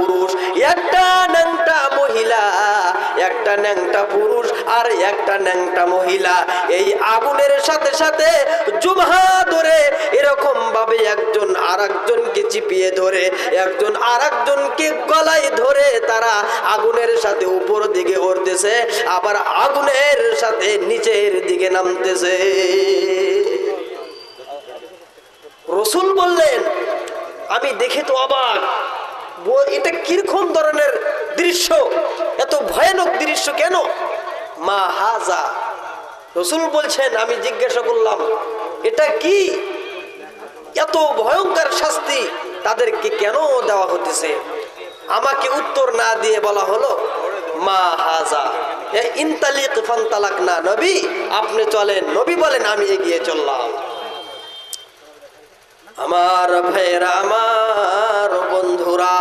পুরুষ, একটা ন্যাংটা মহিলা, একটা ন্যাংটা পুরুষ আর একটা ন্যাংটা মহিলা এই আগুনের সাথে সাথে জুমহা ধরে এরকম ভাবে একজন আরেকজনকে চিপিয়ে ধরে, একজন আরেকজনকে গলায় ধরে তারা আগুনের সাথে উপর দিকে উঠতেছে, আবার আগুনের সাথে নিচের দিকে নামতেছে। রাসূল বললেন, আমি দেখে তো অবাক, এটা কিরকম ধরনের দৃশ্য, এত ভয়ানক দৃশ্য কেন? মা হাজা, রাসূল বলছেন, আমি জিজ্ঞাসা করলাম এটা কি, এত ভয়ঙ্কর শাস্তি তাদেরকে কেন দেওয়া হতেছে? আমাকে উত্তর না দিয়ে বলা হলো, মা হাজা ইনতালিক ফান্তালাক না, নবী আপনি চলেন। নবী বলেন, আমি এগিয়ে চললাম। আমার ভাইয়েরা, আমার বন্ধুরা,